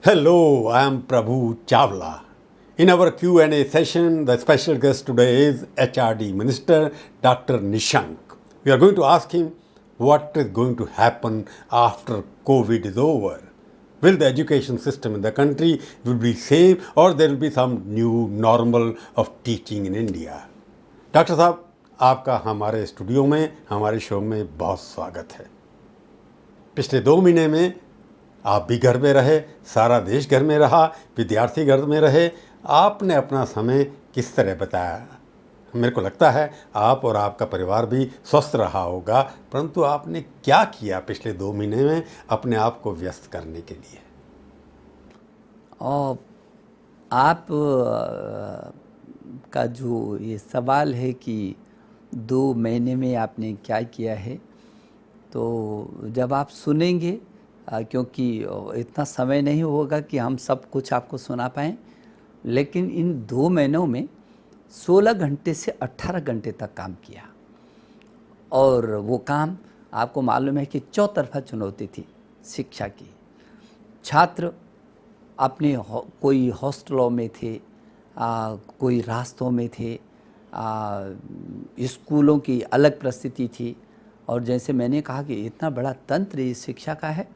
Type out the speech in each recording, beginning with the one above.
Hello, I am Prabhu Chawla. In our Q&A session, the special guest today is HRD Minister Dr. Nishank. We are going to ask him what is going to happen after COVID is over. Will the education system in the country will be same or there will be some new normal of teaching in India? Doctor साहब, आपका हमारे studio में हमारे show में बहुत स्वागत है। पिछले 2 महीने में आप भी घर में रहे, सारा देश घर में रहा, विद्यार्थी घर में रहे। आपने अपना समय किस तरह बताया? मेरे को लगता है आप और आपका परिवार भी स्वस्थ रहा होगा, परंतु आपने क्या किया पिछले 2 महीने में अपने आप को व्यस्त करने के लिए? और आप का जो ये सवाल है कि 2 महीने में आपने क्या किया है, तो जब आप सुनेंगे, क्योंकि इतना समय नहीं होगा कि हम सब कुछ आपको सुना पाएँ, लेकिन इन 2 महीनों में 16 घंटे से 18 घंटे तक काम किया। और वो काम आपको मालूम है कि चौतरफा चुनौती थी शिक्षा की। छात्र अपने कोई हॉस्टलों में थे, कोई रास्तों में थे, स्कूलों की अलग परिस्थिति थी। और जैसे मैंने कहा कि इतना बड़ा तंत्र इस शिक्षा का है,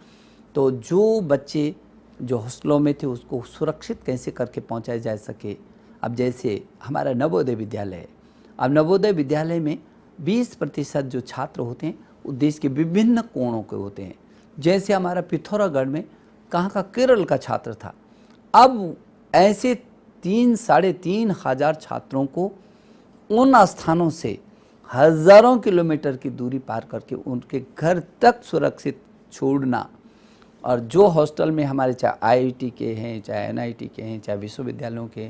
तो जो बच्चे जो हॉस्टलों में थे उसको सुरक्षित कैसे करके पहुंचाया जा सके। अब जैसे हमारा नवोदय विद्यालय है, अब नवोदय विद्यालय में 20% जो छात्र होते हैं वो देश के विभिन्न कोणों के होते हैं। जैसे हमारा पिथौरागढ़ में कहाँ का केरल का छात्र था, अब ऐसे 3-3.5 हज़ार छात्रों को उन स्थानों से हज़ारों किलोमीटर की दूरी पार करके उनके घर तक सुरक्षित छोड़ना। और जो हॉस्टल में हमारे चाहे आईआईटी के हैं, चाहे एनआईटी के हैं, चाहे विश्वविद्यालयों के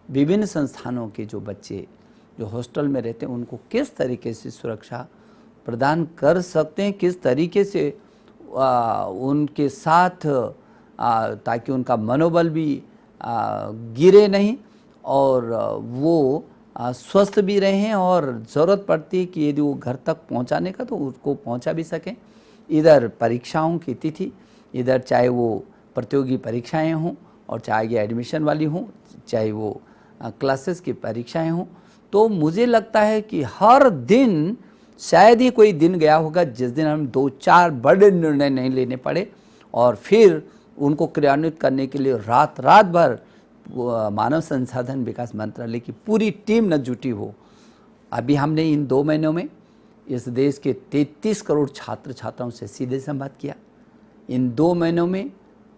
विभिन्न संस्थानों के जो बच्चे जो हॉस्टल में रहते हैं, उनको किस तरीके से सुरक्षा प्रदान कर सकते हैं, किस तरीके से उनके साथ ताकि उनका मनोबल भी गिरे नहीं और वो स्वस्थ भी रहें, और ज़रूरत पड़ती है कि यदि वो घर तक पहुंचाने का तो उसको पहुंचा भी सकें। इधर परीक्षाओं की तिथि, इधर चाहे वो प्रतियोगी परीक्षाएं हों और चाहे ये एडमिशन वाली हों, चाहे वो क्लासेस की परीक्षाएं हों, तो मुझे लगता है कि हर दिन शायद ही कोई दिन गया होगा जिस दिन हम 2-4 बड़े निर्णय नहीं लेने पड़े और फिर उनको क्रियान्वित करने के लिए रात भर मानव संसाधन विकास मंत्रालय की पूरी टीम न जुटी हो। अभी हमने इन 2 महीनों में इस देश के 33 करोड़ छात्र छात्राओं से सीधे संवाद किया। इन 2 महीनों में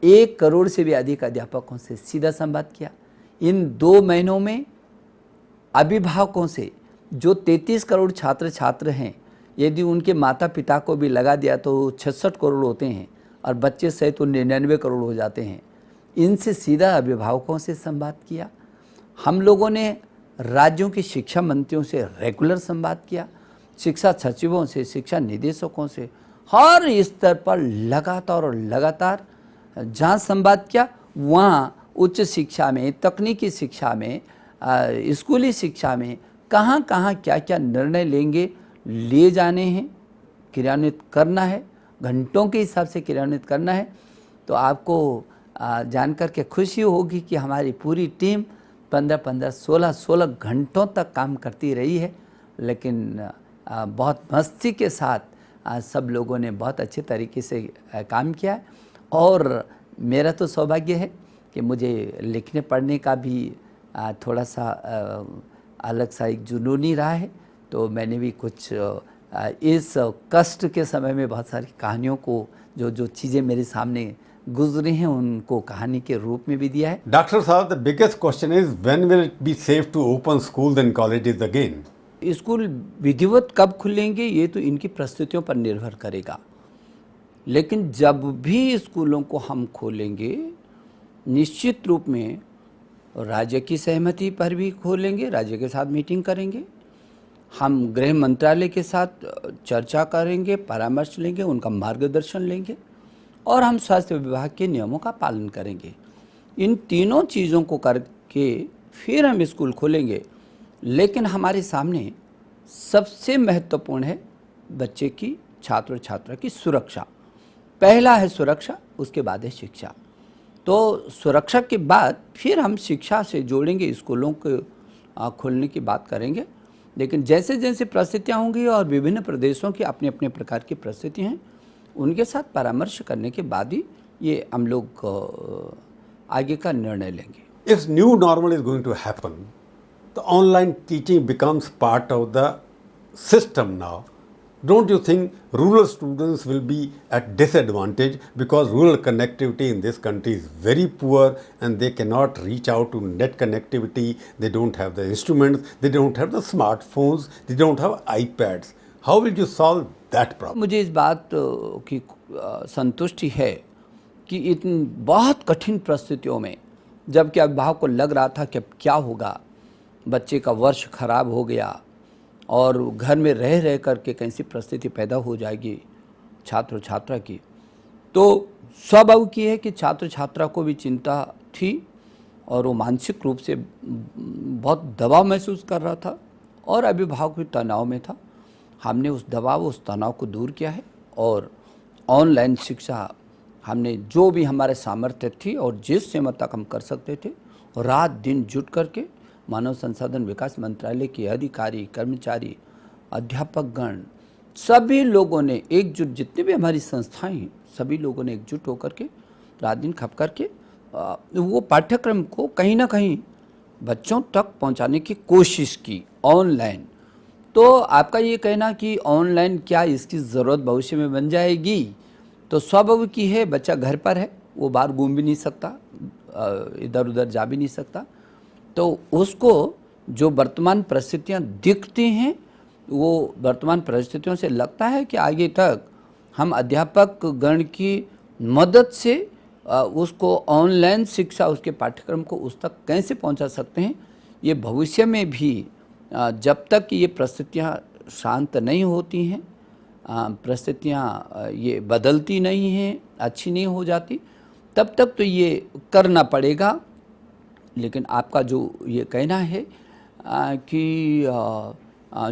1 करोड़ से भी अधिक अध्यापकों से सीधा संवाद किया। इन 2 महीनों में अभिभावकों से, जो 33 करोड़ छात्र हैं, यदि उनके माता पिता को भी लगा दिया तो 66 करोड़ होते हैं और बच्चे सहित तो 99 करोड़ हो जाते हैं। इनसे सीधा अभिभावकों से संवाद किया। हम लोगों ने राज्यों के शिक्षा मंत्रियों से रेगुलर संवाद किया, शिक्षा सचिवों से, शिक्षा निदेशकों से, हर स्तर पर लगातार जहाँ संवाद किया वहाँ उच्च शिक्षा में, तकनीकी शिक्षा में, स्कूली शिक्षा में कहाँ क्या निर्णय लिए जाने हैं, क्रियान्वित करना है, घंटों के हिसाब से क्रियान्वित करना है। तो आपको जानकर के खुशी होगी कि हमारी पूरी टीम 15-15, 16 घंटों तक काम करती रही है, लेकिन बहुत मस्ती के साथ सब लोगों ने बहुत अच्छे तरीके से काम किया। और मेरा तो सौभाग्य है कि मुझे लिखने पढ़ने का भी थोड़ा सा अलग सा एक जुनूनी रहा है, तो मैंने भी कुछ इस कष्ट के समय में बहुत सारी कहानियों को, जो चीज़ें मेरे सामने गुजरी हैं, उनको कहानी के रूप में भी दिया है। डॉक्टर साहब, the biggest question is when will it be safe to open school and colleges again? School विधिवत कब खुलेंगे ये तो इनकी परिस्थितियों पर निर्भर करेगा, लेकिन जब भी स्कूलों को हम खोलेंगे निश्चित रूप में राज्य की सहमति पर भी खोलेंगे, राज्य के साथ मीटिंग करेंगे, हम गृह मंत्रालय के साथ चर्चा करेंगे, परामर्श लेंगे, उनका मार्गदर्शन लेंगे और हम स्वास्थ्य विभाग के नियमों का पालन करेंगे। इन तीनों चीज़ों को करके फिर हम स्कूल खोलेंगे। लेकिन हमारे सामने सबसे महत्वपूर्ण है बच्चे की, छात्र छात्रा की सुरक्षा। पहला है सुरक्षा, उसके बाद है शिक्षा। तो सुरक्षा के बाद फिर हम शिक्षा से जोड़ेंगे, स्कूलों को खोलने की बात करेंगे। लेकिन जैसे जैसे परिस्थितियाँ होंगी और विभिन्न प्रदेशों की अपने अपने प्रकार की परिस्थितियाँ हैं, उनके साथ परामर्श करने के बाद ही ये हम लोग आगे का निर्णय लेंगे। If new normal is going to happen, the online teaching becomes part of the system now. Don't you think rural students will be at disadvantage because rural connectivity in this country is very poor and they cannot reach out to net connectivity, they don't have the instruments, they don't have the smartphones, they don't have iPads. How will you solve that problem? मुझे इस बात की संतुष्टि है कि इन बहुत कठिन परिस्थितियों में, जबकि अभिभावक को लग रहा था कि अब क्या होगा, बच्चे का वर्ष खराब हो गया और घर में रह रह करके कैसी परिस्थिति पैदा हो जाएगी छात्र छात्रा की, तो स्वाभाविक है कि छात्र छात्रा को भी चिंता थी और वो मानसिक रूप से बहुत दबाव महसूस कर रहा था और अभिभावक भी तनाव में था। हमने उस दबाव, उस तनाव को दूर किया है और ऑनलाइन शिक्षा हमने जो भी हमारे सामर्थ्य थी और जिस सीमा तक हम कर सकते थे, रात दिन जुट करके मानव संसाधन विकास मंत्रालय के अधिकारी, कर्मचारी, अध्यापकगण, सभी लोगों ने एकजुट, जितने भी हमारी संस्थाएं हैं, सभी लोगों ने एकजुट होकर के रात दिन खप करके वो पाठ्यक्रम को कहीं ना कहीं बच्चों तक पहुंचाने की कोशिश की ऑनलाइन। तो आपका ये कहना कि ऑनलाइन क्या इसकी ज़रूरत भविष्य में बन जाएगी, तो स्वाभाविक ही है, बच्चा घर पर है, वो बाहर घूम भी नहीं सकता, इधर उधर जा भी नहीं सकता, तो उसको जो वर्तमान परिस्थितियाँ दिखती हैं, वो वर्तमान परिस्थितियों से लगता है कि आगे तक हम अध्यापक गण की मदद से उसको ऑनलाइन शिक्षा, उसके पाठ्यक्रम को उस तक कैसे पहुंचा सकते हैं। ये भविष्य में भी जब तक ये परिस्थितियाँ शांत नहीं होती हैं, परिस्थितियाँ ये बदलती नहीं हैं, अच्छी नहीं हो जाती, तब तक तो ये करना पड़ेगा। लेकिन आपका जो ये कहना है कि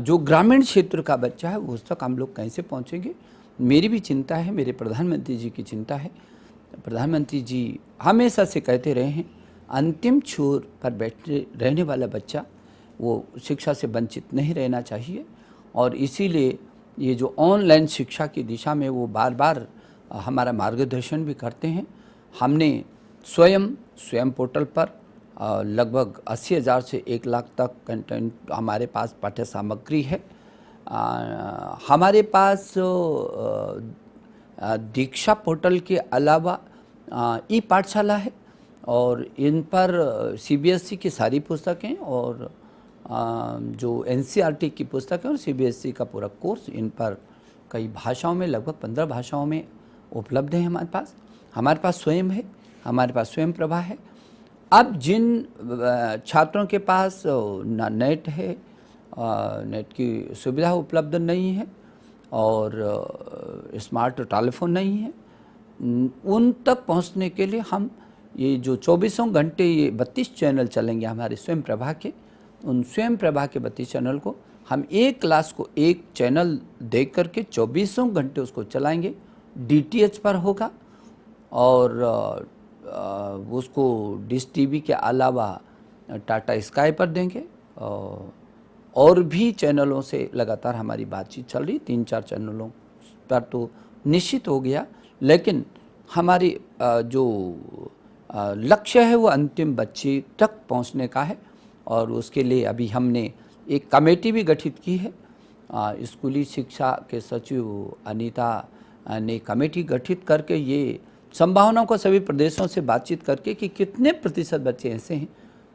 जो ग्रामीण क्षेत्र का बच्चा है उस तक हम लोग कैसे पहुंचेंगे, मेरी भी चिंता है, मेरे प्रधानमंत्री जी की चिंता है। प्रधानमंत्री जी हमेशा से कहते रहे हैं, अंतिम छोर पर बैठे रहने वाला बच्चा वो शिक्षा से वंचित नहीं रहना चाहिए, और इसीलिए ये जो ऑनलाइन शिक्षा की दिशा में वो बार बार हमारा मार्गदर्शन भी करते हैं। हमने स्वयं पोर्टल पर लगभग 80,000 से 1 लाख तक कंटेंट हमारे पास पाठ्य सामग्री है। हमारे पास दीक्षा पोर्टल के अलावा ई पाठशाला है और इन पर CBSE की सारी पुस्तकें और जो NCERT की पुस्तकें और CBSE का पूरा कोर्स इन पर कई भाषाओं में, लगभग 15 भाषाओं में उपलब्ध है हमारे पास स्वयं है, हमारे पास स्वयं प्रभा है। अब जिन छात्रों के पास ना नेट है, नेट की सुविधा उपलब्ध नहीं है और स्मार्ट टेलीफोन नहीं है, उन तक पहुंचने के लिए हम ये जो 24 घंटे ये 32 चैनल चलेंगे हमारे स्वयं प्रभा के, उन स्वयं प्रभा के 32 चैनल को हम एक क्लास को एक चैनल दे करके 24 घंटे उसको चलाएंगे। DTH पर होगा और उसको डिश TV के अलावा टाटा स्काई पर देंगे और भी चैनलों से लगातार हमारी बातचीत चल रही। 3-4 चैनलों पर तो निश्चित हो गया, लेकिन हमारी जो लक्ष्य है वो अंतिम बच्चे तक पहुंचने का है और उसके लिए अभी हमने एक कमेटी भी गठित की है। स्कूली शिक्षा के सचिव अनीता ने कमेटी गठित करके ये संभावनाओं को सभी प्रदेशों से बातचीत करके कि कितने प्रतिशत बच्चे ऐसे हैं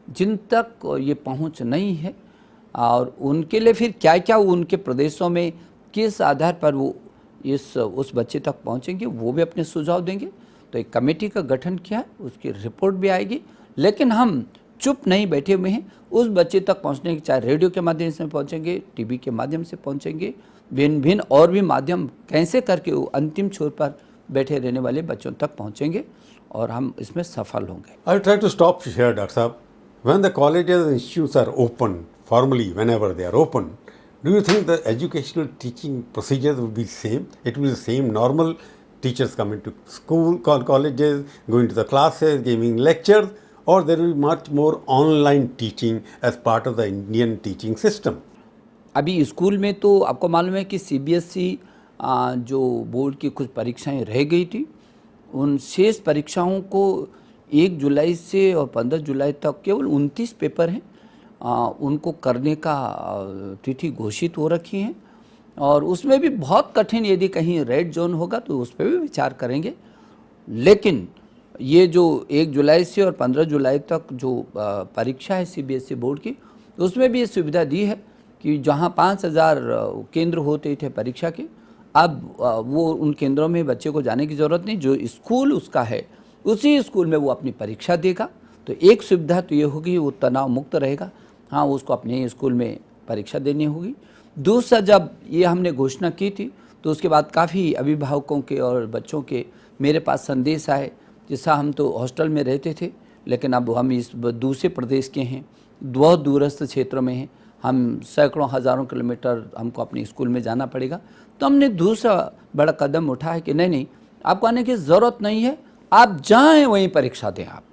जिन तक ये पहुंच नहीं है और उनके लिए फिर क्या क्या उनके प्रदेशों में किस आधार पर वो उस बच्चे तक पहुंचेंगे, वो भी अपने सुझाव देंगे। तो एक कमेटी का गठन किया है, उसकी रिपोर्ट भी आएगी, लेकिन हम चुप नहीं बैठे हुए हैं। उस बच्चे तक पहुंचने की, चाहे रेडियो के माध्यम से पहुंचेंगे, टीवी के माध्यम से पहुंचेंगे, भिन्न भिन्न और भी माध्यम कैसे करके वो अंतिम छोर पर बैठे रहने वाले बच्चों तक पहुंचेंगे और हम इसमें सफल होंगे। I'll try to stop here, Dr. Saab. When the colleges and institutes are open, formally, whenever they are open, do you think the educational teaching procedures will be same? It will be the same normal teachers coming to school, colleges, going to the classes, giving lectures, or there will be much more online teaching as part of the Indian teaching system? अभी school में तो आपको मालूम है कि CBSE जो board की कुछ परीक्षाएं रह गई थी, उन शेष परीक्षाओं को 1 जुलाई से और 15 जुलाई तक केवल 29 पेपर हैं, उनको करने का तिथि घोषित हो रखी हैं। और उसमें भी बहुत कठिन, यदि कहीं रेड जोन होगा तो उस पर भी विचार करेंगे। लेकिन ये जो 1 जुलाई से और 15 जुलाई तक जो परीक्षा है सीबीएसई बोर्ड की, उसमें भी ये सुविधा दी है कि जहाँ 5000 केंद्र होते थे परीक्षा के, अब वो उन केंद्रों में बच्चे को जाने की ज़रूरत नहीं, जो स्कूल उसका है उसी स्कूल में वो अपनी परीक्षा देगा। तो एक सुविधा तो ये होगी, वो तनाव मुक्त रहेगा। हाँ, उसको अपने स्कूल में परीक्षा देनी होगी। दूसरा, जब ये हमने घोषणा की थी तो उसके बाद काफ़ी अभिभावकों के और बच्चों के मेरे पास संदेश आए। जैसा हम तो हॉस्टल में रहते थे, लेकिन अब हम इस दूसरे प्रदेश के हैं, बहुत दूरस्थ क्षेत्रों में हैं, हम सैकड़ों हज़ारों किलोमीटर हमको अपने स्कूल में जाना पड़ेगा। तो हमने दूसरा बड़ा कदम उठाया कि नहीं, आपको आने की ज़रूरत नहीं है, आप जाएँ वहीं परीक्षा दें। आप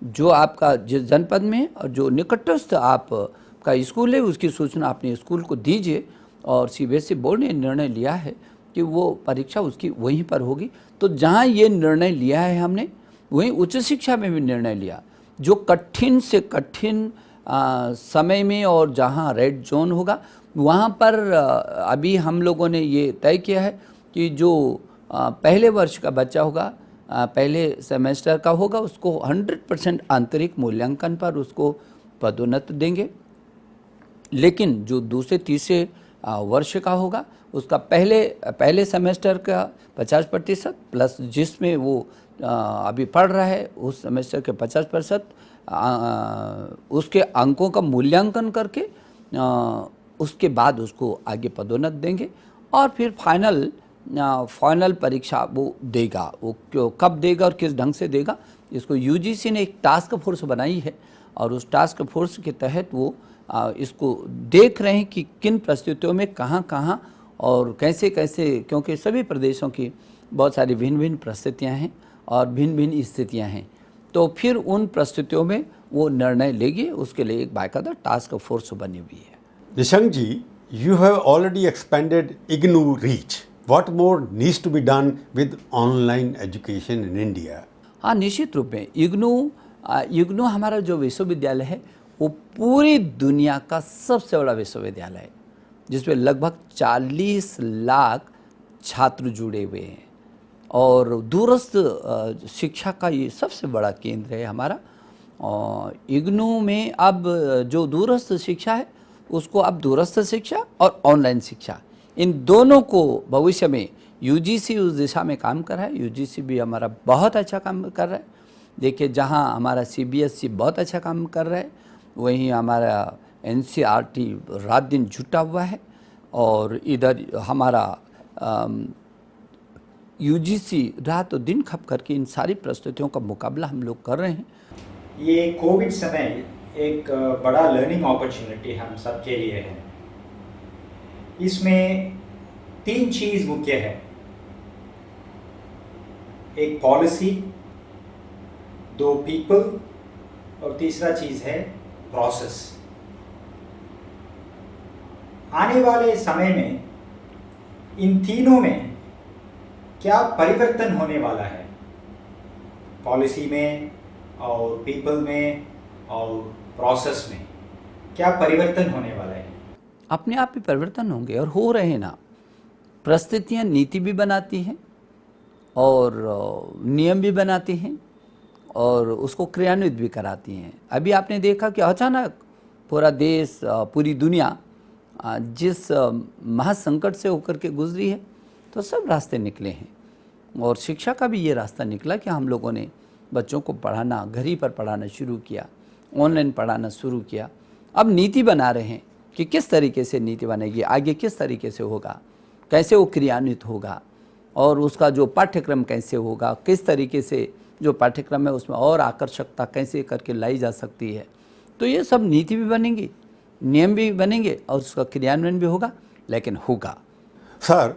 जो आपका जिस जनपद में है और जो निकटस्थ आपका स्कूल है, उसकी सूचना अपने स्कूल को दीजिए। और सीबीएसई बोर्ड ने निर्णय लिया है कि वो परीक्षा उसकी वहीं पर होगी। तो जहाँ ये निर्णय लिया है हमने, वहीं उच्च शिक्षा में भी निर्णय लिया। जो कठिन से कठिन समय में और जहाँ रेड जोन होगा, वहाँ पर अभी हम लोगों ने ये तय किया है कि जो पहले वर्ष का बच्चा होगा, पहले सेमेस्टर का होगा, उसको 100% आंतरिक मूल्यांकन पर उसको पदोन्नति देंगे। लेकिन जो दूसरे तीसरे वर्ष का होगा, उसका पहले सेमेस्टर का 50% प्लस जिसमें वो अभी पढ़ रहा है उस सेमेस्टर के 50% उसके अंकों का मूल्यांकन करके उसके बाद उसको आगे पदोन्नति देंगे। और फिर फाइनल परीक्षा वो देगा। वो कब देगा और किस ढंग से देगा, इसको यूजीसी ने एक टास्क फोर्स बनाई है और उस टास्क फोर्स के तहत वो इसको देख रहे हैं कि किन परिस्थितियों में कहाँ और कैसे, क्योंकि सभी प्रदेशों की बहुत सारी भिन्न भिन्न परिस्थितियाँ हैं और भिन्न भिन्न स्थितियाँ हैं। तो फिर उन परिस्थितियों में वो निर्णय लेगी, उसके लिए एक बाकायदा टास्क फोर्स बनी हुई है। निशंक जी, you have already expanded IGNOU reach. What more needs to be done with online education in India? हाँ, निश्चित रूप में इग्नू हमारा जो विश्वविद्यालय है वो पूरी दुनिया का सबसे बड़ा विश्वविद्यालय है, जिसमें लगभग 40 लाख छात्र जुड़े हुए हैं और दूरस्थ शिक्षा का ये सबसे बड़ा केंद्र है हमारा। और इग्नू में अब जो दूरस्थ शिक्षा है उसको अब दूरस्थ शिक्षा और ऑनलाइन शिक्षा, इन दोनों को भविष्य में यूजीसी उस दिशा में काम कर रहा है। यूजीसी भी हमारा बहुत अच्छा काम कर रहा है। देखिए, जहां हमारा सीबीएसई बहुत अच्छा काम कर रहा है, वहीं हमारा एनसीईआरटी रात दिन जुटा हुआ है और इधर हमारा यूजीसी रात और दिन खप करके इन सारी परिस्थितियों का मुकाबला हम लोग कर रहे हैं। ये कोविड समय एक बड़ा लर्निंग अपॉर्चुनिटी हम सबके लिए है। इसमें 3 चीज़ मुख्य है, एक पॉलिसी, 2 पीपल और तीसरा चीज़ है प्रोसेस। आने वाले समय में इन तीनों में क्या परिवर्तन होने वाला है, पॉलिसी में और पीपल में और प्रोसेस में क्या परिवर्तन होने वाला है? अपने आप ही परिवर्तन होंगे और हो रहे हैं ना। परिस्थितियाँ नीति भी बनाती हैं और नियम भी बनाती हैं और उसको क्रियान्वित भी कराती हैं। अभी आपने देखा कि अचानक पूरा देश, पूरी दुनिया जिस महासंकट से होकर के गुजरी है, तो सब रास्ते निकले हैं और शिक्षा का भी ये रास्ता निकला कि हम लोगों ने बच्चों को पढ़ाना, घर ही पर पढ़ाना शुरू किया, ऑनलाइन पढ़ाना शुरू किया। अब नीति बना रहे हैं कि किस तरीके से नीति बनेगी, आगे किस तरीके से होगा, कैसे वो क्रियान्वित होगा और उसका जो पाठ्यक्रम कैसे होगा, किस तरीके से जो पाठ्यक्रम है उसमें और आकर्षकता कैसे करके लाई जा सकती है। तो ये सब नीति भी बनेंगी, नियम भी बनेंगे और उसका क्रियान्वयन भी होगा, लेकिन होगा। Sir,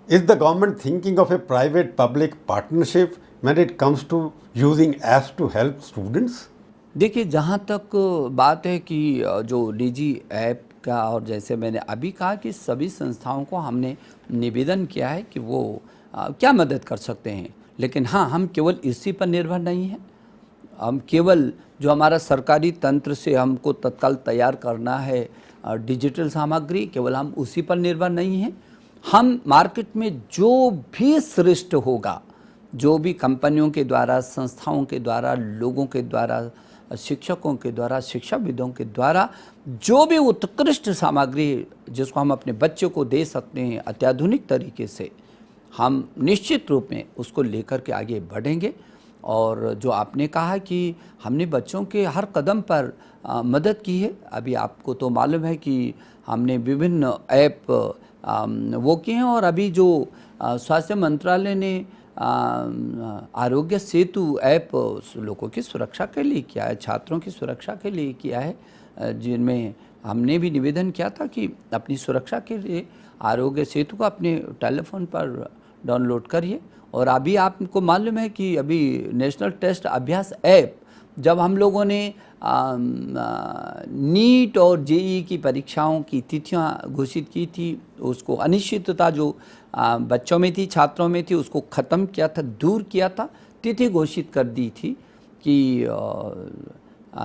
Is the government thinking of a private-public partnership when it comes to using apps to help students? देखिए, जहाँ तक बात है कि जो निजी ऐप का, और जैसे मैंने अभी कहा कि सभी संस्थाओं को हमने निवेदन किया है कि वो क्या मदद कर सकते हैं, लेकिन हाँ, हम केवल इसी पर निर्भर नहीं हैं। हम केवल जो हमारा सरकारी तंत्र से हमको तत्काल तैयार करना है डिजिटल सामग्री, केवल हम उसी पर निर्भर नहीं हैं। हम मार्केट में जो भी श्रेष्ठ होगा, जो भी कंपनियों के द्वारा, संस्थाओं के द्वारा, लोगों के द्वारा, शिक्षकों के द्वारा, शिक्षाविदों के द्वारा जो भी उत्कृष्ट सामग्री जिसको हम अपने बच्चों को दे सकते हैं अत्याधुनिक तरीके से, हम निश्चित रूप में उसको लेकर के आगे बढ़ेंगे। और जो आपने कहा कि हमने बच्चों के हर कदम पर मदद की है, अभी आपको तो मालूम है कि हमने विभिन्न ऐप वो किए हैं, और अभी जो स्वास्थ्य मंत्रालय ने आरोग्य सेतु ऐप लोगों की सुरक्षा के लिए किया है, छात्रों की सुरक्षा के लिए किया है, जिनमें हमने भी निवेदन किया था कि अपनी सुरक्षा के लिए आरोग्य सेतु को अपने टेलीफोन पर डाउनलोड करिए। और अभी आपको मालूम है कि अभी नेशनल टेस्ट अभ्यास ऐप, जब हम लोगों ने नीट और जेईई की परीक्षाओं की तिथियां घोषित की थी, उसको अनिश्चितता जो बच्चों में थी, छात्रों में थी, उसको ख़त्म किया था, दूर किया था, तिथि घोषित कर दी थी कि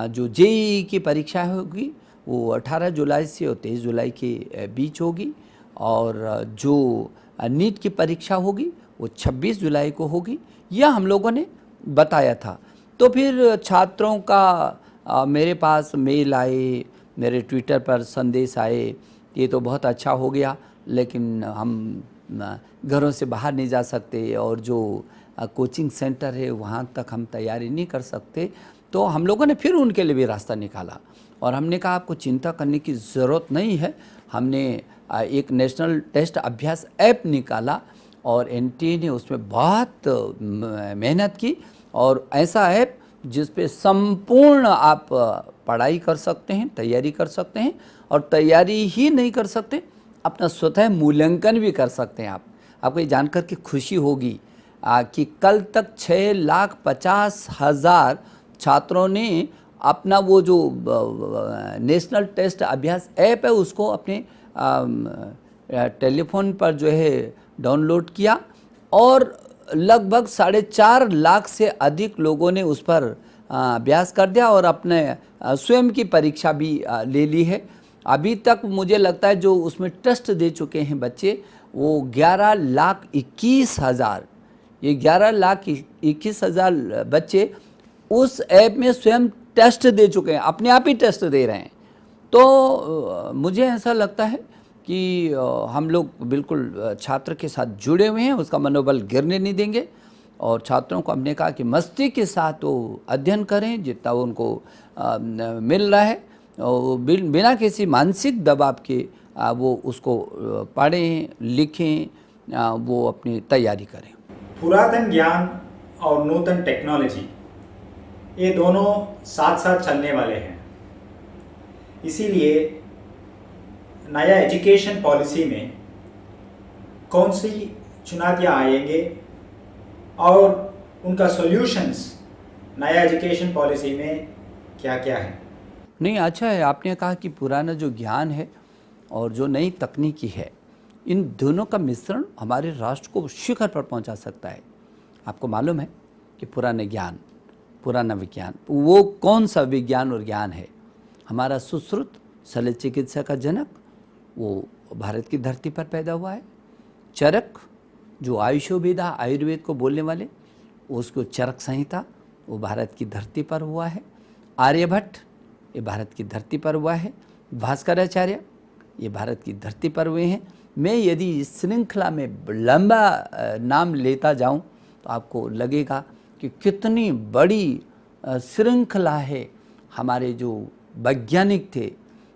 जो जेईई की परीक्षा होगी वो 18 जुलाई से 23 जुलाई के बीच होगी, और जो नीट की परीक्षा होगी वो 26 जुलाई को होगी, यह हम लोगों ने बताया था। तो फिर छात्रों का मेरे पास मेल आए, मेरे ट्विटर पर संदेश आए, ये तो बहुत अच्छा हो गया, लेकिन हम घरों से बाहर नहीं जा सकते, और जो कोचिंग सेंटर है वहाँ तक हम तैयारी नहीं कर सकते। तो हम लोगों ने फिर उनके लिए भी रास्ता निकाला, और हमने कहा आपको चिंता करने की ज़रूरत नहीं है। हमने एक नेशनल टेस्ट अभ्यास ऐप निकाला, और एनटीए ने उसमें बहुत मेहनत की, और ऐसा ऐप जिस पे संपूर्ण आप पढ़ाई कर सकते हैं, तैयारी कर सकते हैं, और तैयारी ही नहीं कर सकते, अपना स्वतः मूल्यांकन भी कर सकते हैं। आपको ये जानकर के खुशी होगी कि कल तक 6,50,000 छात्रों ने अपना वो जो नेशनल टेस्ट अभ्यास ऐप है उसको अपने टेलीफोन पर जो है डाउनलोड किया, और लगभग 4.5 लाख से अधिक लोगों ने उस पर अभ्यास कर दिया, और अपने स्वयं की परीक्षा भी ले ली है। अभी तक मुझे लगता है जो उसमें टेस्ट दे चुके हैं बच्चे, वो 11,21,000, ये 11,21,000 बच्चे उस ऐप में स्वयं टेस्ट दे चुके हैं, अपने आप ही टेस्ट दे रहे हैं। तो मुझे ऐसा लगता है कि हम लोग बिल्कुल छात्र के साथ जुड़े हुए हैं, उसका मनोबल गिरने नहीं देंगे, और छात्रों को हमने कहा कि मस्ती के साथ वो अध्ययन करें जितना उनको मिल रहा है, और बिना किसी मानसिक दबाव के वो उसको पढ़ें, लिखें, वो अपनी तैयारी करें। पुरातन ज्ञान और नूतन टेक्नोलॉजी, ये दोनों साथ साथ चलने वाले हैं। इसीलिए नया एजुकेशन पॉलिसी में कौन सी चुनौतियाँ आएंगे और उनका सॉल्यूशंस नया एजुकेशन पॉलिसी में क्या क्या है? नहीं, अच्छा है आपने कहा कि पुराना जो ज्ञान है और जो नई तकनीकी है, इन दोनों का मिश्रण हमारे राष्ट्र को शिखर पर पहुंचा सकता है। आपको मालूम है कि पुराने ज्ञान, पुराना विज्ञान, वो कौन सा विज्ञान और ज्ञान है? हमारा सुश्रुत शल्य चिकित्सा का जनक वो भारत की धरती पर पैदा हुआ है। चरक जो आयुर्वेदा, आयुर्वेद को बोलने वाले, उसको चरक संहिता, वो भारत की धरती पर हुआ है। आर्यभट्ट, ये भारत की धरती पर हुआ है। भास्कराचार्य, ये भारत की धरती पर हुए हैं। मैं यदि इस श्रृंखला में लंबा नाम लेता जाऊं तो आपको लगेगा कि कितनी बड़ी श्रृंखला है। हमारे जो वैज्ञानिक थे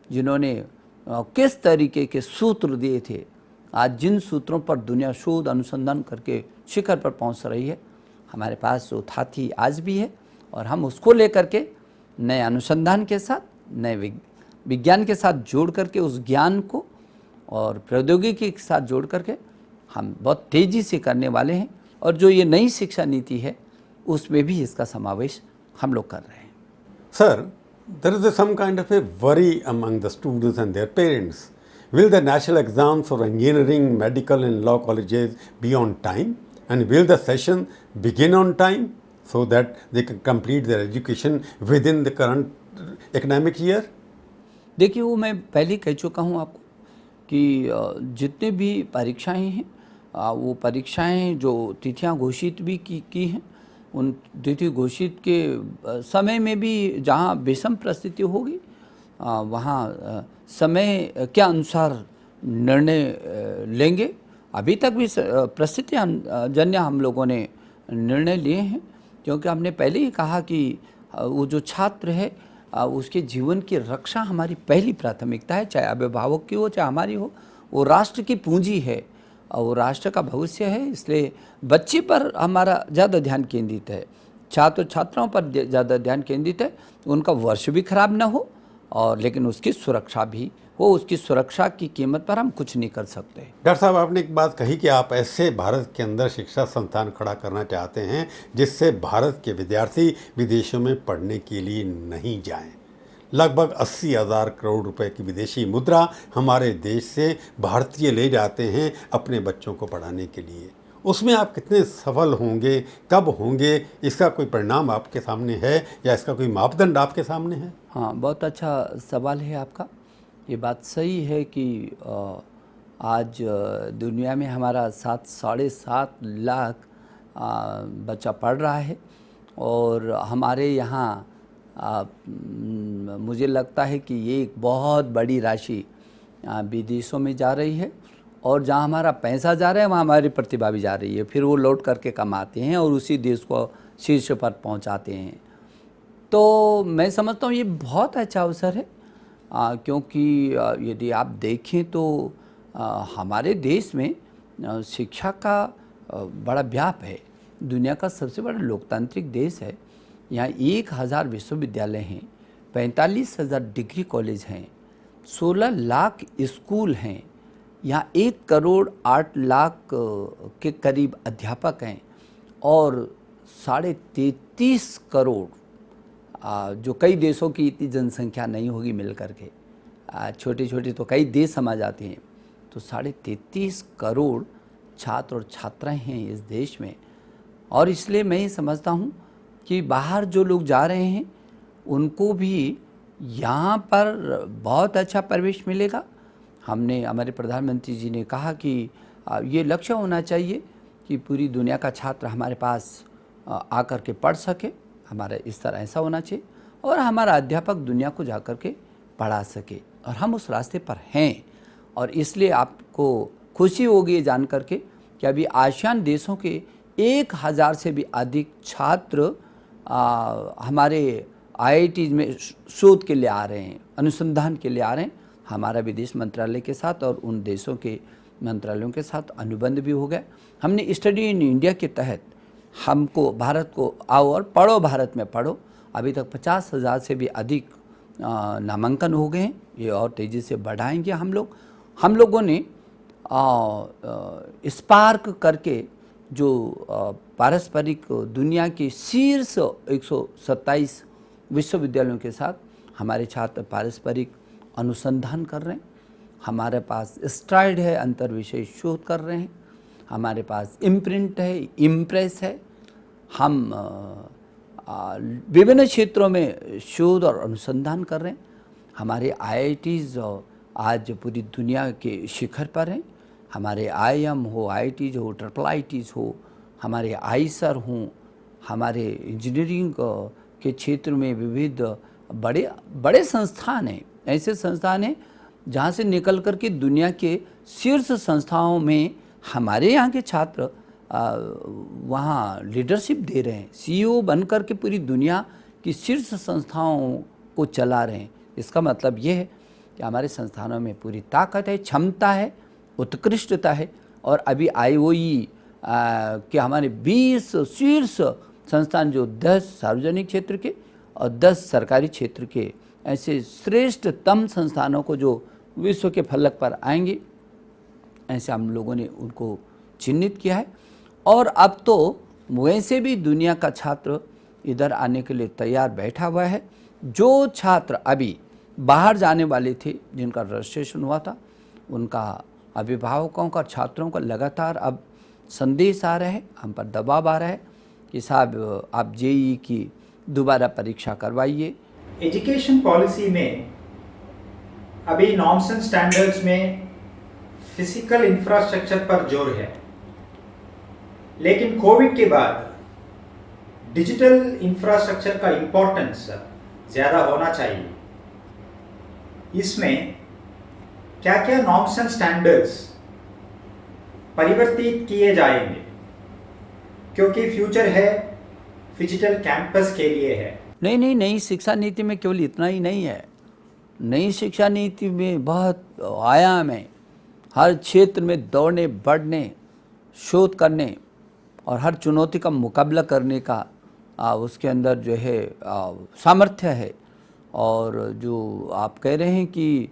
जिन्होंने किस तरीके के सूत्र दिए थे, आज जिन सूत्रों पर दुनिया शोध अनुसंधान करके शिखर पर पहुंच रही है, हमारे पास वो था थी, आज भी है, और हम उसको लेकर के नए अनुसंधान के साथ, नए विज्ञान के साथ जोड़ करके उस ज्ञान को और प्रौद्योगिकी के साथ जोड़ करके हम बहुत तेज़ी से करने वाले हैं, और जो ये नई शिक्षा नीति है उसमें भी इसका समावेश हम लोग कर रहे हैं। Sir, there is some kind of a worry among the students and their parents. Will the national exams for engineering, medical and law colleges be on time? And will the session begin on time so that they can complete their education within the current academic year? देखिए, वो मैं पहले कह चुका हूँ आपको कि जितने भी परीक्षाएं हैं, वो परीक्षाएं जो तिथियां घोषित भी की हैं, उन तिथि घोषित के समय में भी जहां विषम परिस्थिति होगी वहां समय के अनुसार निर्णय लेंगे। अभी तक भी परिस्थितियां जन्य हम लोगों ने निर्णय लिए हैं, क्योंकि हमने पहले ही कहा कि वो जो छात्र है उसके जीवन की रक्षा हमारी पहली प्राथमिकता है, चाहे अभिभावक की हो चाहे हमारी हो। वो राष्ट्र की पूंजी है और वो राष्ट्र का भविष्य है, इसलिए बच्चे पर हमारा ज़्यादा ध्यान केंद्रित है, छात्र छात्राओं पर ज़्यादा ध्यान केंद्रित है। उनका वर्ष भी खराब ना हो और लेकिन उसकी सुरक्षा भी हो, उसकी सुरक्षा की कीमत पर हम कुछ नहीं कर सकते। डॉक्टर साहब, आपने एक बात कही कि आप ऐसे भारत के अंदर शिक्षा संस्थान खड़ा करना चाहते हैं जिससे भारत के विद्यार्थी विदेशों में पढ़ने के लिए नहीं जाएं। लगभग 80,000 करोड़ रुपए की विदेशी मुद्रा हमारे देश से भारतीय ले जाते हैं अपने बच्चों को पढ़ाने के लिए। उसमें आप कितने सफल होंगे, कब होंगे, इसका कोई परिणाम आपके सामने है या इसका कोई मापदंड आपके सामने है? हाँ, बहुत अच्छा सवाल है आपका। ये बात सही है कि आज दुनिया में हमारा 7-7.5 लाख बच्चा पढ़ रहा है, और हमारे यहाँ मुझे लगता है कि ये एक बहुत बड़ी राशि विदेशों में जा रही है, और जहाँ हमारा पैसा जा रहा है वहाँ हमारी प्रतिभा भी जा रही है। फिर वो लौट करके कमाते हैं और उसी देश को शीर्ष पर पहुँचाते हैं। तो मैं समझता हूँ ये बहुत अच्छा अवसर है, क्योंकि यदि आप देखें तो हमारे देश में शिक्षा का बड़ा व्याप है। दुनिया का सबसे बड़ा लोकतांत्रिक देश है। यहाँ 1,000 विश्वविद्यालय हैं, 45,000 डिग्री कॉलेज हैं, 16 लाख स्कूल हैं, यहाँ 1 करोड़ 8 लाख के करीब अध्यापक हैं, और 33.5 करोड़ जो कई देशों की इतनी जनसंख्या नहीं होगी मिल करके, छोटे छोटे तो कई देश समा जाते हैं, तो 33.5 करोड़ छात्र और छात्राएं हैं इस देश में। और इसलिए मैं ये समझता हूँ कि बाहर जो लोग जा रहे हैं उनको भी यहाँ पर बहुत अच्छा प्रवेश मिलेगा। हमने, हमारे प्रधानमंत्री जी ने कहा कि ये लक्ष्य होना चाहिए कि पूरी दुनिया का छात्र हमारे पास आकर के पढ़ सके। हमारा इस तरह ऐसा होना चाहिए, और हमारा अध्यापक दुनिया को जाकर के पढ़ा सके, और हम उस रास्ते पर हैं। और इसलिए आपको खुशी होगी ये जान करके कि अभी आसियान देशों के 1,000 से भी अधिक छात्र हमारे IIT में शोध के लिए आ रहे हैं, अनुसंधान के लिए आ रहे हैं। हमारा विदेश मंत्रालय के साथ और उन देशों के मंत्रालयों के साथ अनुबंध भी हो गया। हमने स्टडी इन इंडिया के तहत हमको भारत को आओ और पढ़ो, भारत में पढ़ो, अभी तक 50,000 से भी अधिक नामांकन हो गए हैं। ये और तेज़ी से बढ़ाएंगे हम लोगों ने स्पार्क करके जो पारस्परिक दुनिया के शीर्ष 127 विश्वविद्यालयों के साथ हमारे छात्र पारस्परिक अनुसंधान कर रहे हैं। हमारे पास स्ट्राइड है, अंतर विषय शोध कर रहे हैं। हमारे पास इम्प्रिंट है, इम्प्रेस है। हम विभिन्न क्षेत्रों में शोध और अनुसंधान कर रहे हैं। हमारे IITs आज पूरी दुनिया के शिखर पर हैं। हमारे IIM हो, IITs हो, IIITs हो, हमारे आईसर हों, हमारे इंजीनियरिंग के क्षेत्र में विविध बड़े बड़े संस्थान हैं। ऐसे संस्थान हैं जहाँ से निकल कर के दुनिया के शीर्ष संस्थाओं में हमारे यहाँ के छात्र वहाँ लीडरशिप दे रहे हैं, CEO बन कर के पूरी दुनिया की शीर्ष संस्थाओं को चला रहे हैं। इसका मतलब ये है कि हमारे संस्थानों में पूरी ताकत है, क्षमता है, उत्कृष्टता है। और अभी IOE के हमारे 20 शीर्ष संस्थान, जो 10 सार्वजनिक क्षेत्र के और 10 सरकारी क्षेत्र के, ऐसे श्रेष्ठतम संस्थानों को जो विश्व के फलक पर आएंगे, ऐसे हम लोगों ने उनको चिन्हित किया है। और अब तो वैसे भी दुनिया का छात्र इधर आने के लिए तैयार बैठा हुआ है। जो छात्र अभी बाहर जाने वाले थे, जिनका रजिस्ट्रेशन हुआ था, उनका अभिभावकों का, छात्रों का लगातार अब संदेश आ रहा है, हम पर दबाव आ रहा है कि साहब आप जेईई की दोबारा परीक्षा करवाइए। एजुकेशन पॉलिसी में अभी नॉर्म्स एंड स्टैंडर्ड्स में फिजिकल इंफ्रास्ट्रक्चर पर जोर है, लेकिन कोविड के बाद डिजिटल इंफ्रास्ट्रक्चर का इम्पोर्टेंस ज़्यादा होना चाहिए। इसमें क्या क्या नॉर्म्स एंड स्टैंडर्ड्स परिवर्तित किए जाएंगे, क्योंकि फ्यूचर है डिजिटल कैंपस के लिए है। नहीं, नई शिक्षा नीति में केवल इतना ही नहीं है। नई शिक्षा नीति में बहुत आयाम है। हर क्षेत्र में दौड़ने, बढ़ने, शोध करने और हर चुनौती का मुकाबला करने का उसके अंदर जो है सामर्थ्य है। और जो आप कह रहे हैं कि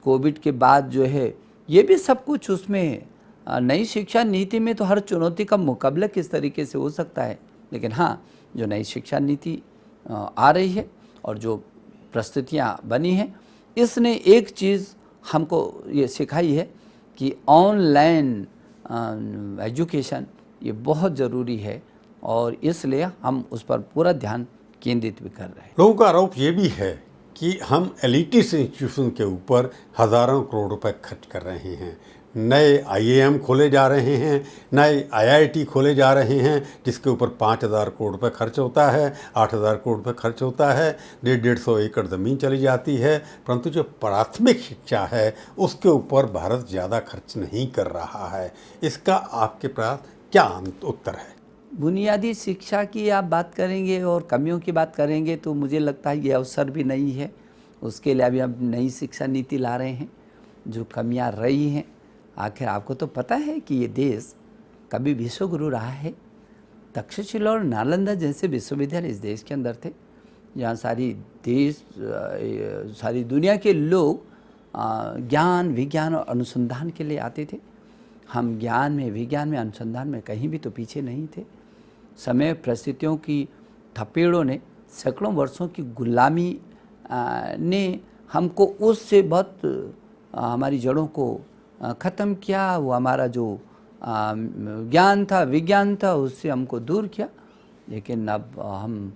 कोविड के बाद जो है, ये भी सब कुछ उसमें नई शिक्षा नीति में तो हर चुनौती का मुकाबला किस तरीके से हो सकता है। लेकिन हाँ, जो नई शिक्षा नीति आ रही है और जो प्रस्तुतियाँ बनी हैं, इसने एक चीज़ हमको ये सिखाई है कि ऑनलाइन एजुकेशन ये बहुत ज़रूरी है, और इसलिए हम उस पर पूरा ध्यान केंद्रित भी कर रहे हैं। लोगों का आरोप ये भी है कि हम एलिटिस्ट इंस्टीट्यूशन के ऊपर हज़ारों करोड़ रुपए खर्च कर रहे हैं। नए आईआईएम खोले जा रहे हैं, नए आईआईटी खोले जा रहे हैं, जिसके ऊपर 5,000 करोड़ रुपए खर्च होता है, 8,000 करोड़ रुपए खर्च होता है, 150 एकड़ ज़मीन चली जाती है। परंतु जो प्राथमिक शिक्षा है उसके ऊपर भारत ज़्यादा खर्च नहीं कर रहा है। इसका आपके पास क्या उत्तर है? बुनियादी शिक्षा की आप बात करेंगे और कमियों की बात करेंगे तो मुझे लगता है ये अवसर भी नहीं है। उसके लिए अभी हम नई शिक्षा नीति ला रहे हैं। जो कमियां रही हैं, आखिर आपको तो पता है कि ये देश कभी विश्वगुरु रहा है। तक्षशिला और नालंदा जैसे विश्वविद्यालय इस देश के अंदर थे, जहाँ सारी दुनिया के लोग ज्ञान, विज्ञान और अनुसंधान के लिए आते थे। हम ज्ञान में, विज्ञान में, अनुसंधान में कहीं भी तो पीछे नहीं थे। समय, परिस्थितियों की थपेड़ों ने, सैकड़ों वर्षों की गुलामी ने हमको उससे बहुत हमारी जड़ों को ख़त्म किया। वो हमारा जो ज्ञान था, विज्ञान था, उससे हमको दूर किया। लेकिन अब हम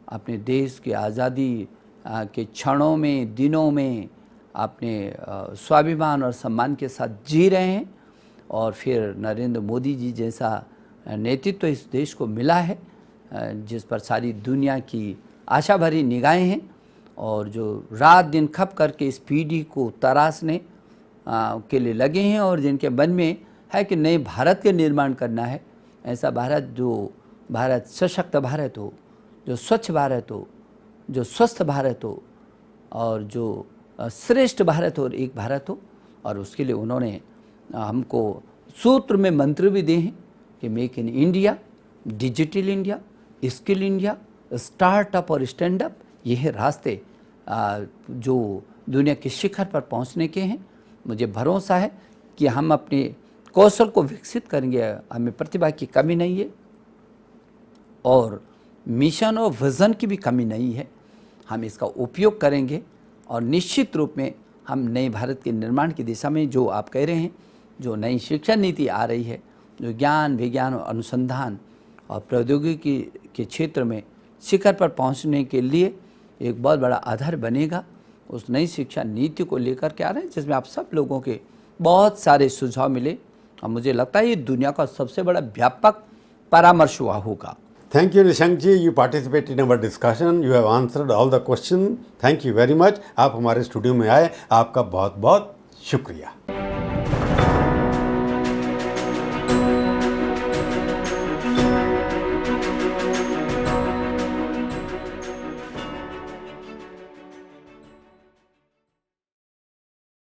अपने देश की आज़ादी के क्षणों में, दिनों में अपने स्वाभिमान और सम्मान के साथ जी रहे हैं। और फिर नरेंद्र मोदी जी जैसा नेतृत्व इस देश को मिला है, जिस पर सारी दुनिया की आशा भरी निगाहें हैं, और जो रात दिन खप करके इस पीढ़ी को तराशने के लिए लगे हैं, और जिनके मन में है कि नए भारत के निर्माण करना है। ऐसा भारत जो भारत सशक्त भारत हो, जो स्वच्छ भारत हो, जो स्वस्थ भारत हो, और जो श्रेष्ठ भारत हो और एक भारत हो। और उसके लिए उन्होंने हमको सूत्र में मंत्र भी दिए हैं कि make in India, digital India, skill India, startup और स्टैंड अप। ये है रास्ते जो दुनिया के शिखर पर पहुंचने के हैं। मुझे भरोसा है कि हम अपने कौशल को विकसित करेंगे। हमें प्रतिभा की कमी नहीं है और मिशन और विज़न की भी कमी नहीं है। हम इसका उपयोग करेंगे और निश्चित रूप में हम नए भारत के निर्माण की दिशा में, जो आप कह रहे हैं, जो नई शिक्षा नीति आ रही है, जो ज्ञान, विज्ञान और अनुसंधान और प्रौद्योगिकी के क्षेत्र में शिखर पर पहुंचने के लिए एक बहुत बड़ा आधार बनेगा। उस नई शिक्षा नीति को लेकर के आ रहे हैं, जिसमें आप सब लोगों के बहुत सारे सुझाव मिले, और मुझे लगता है ये दुनिया का सबसे बड़ा व्यापक परामर्श हुआ होगा। Thank you, Nishank ji. You participated in our discussion. You have answered all the questions. Thank you very much. आप हमारे स्टूडियो में आए, आपका बहुत बहुत शुक्रिया.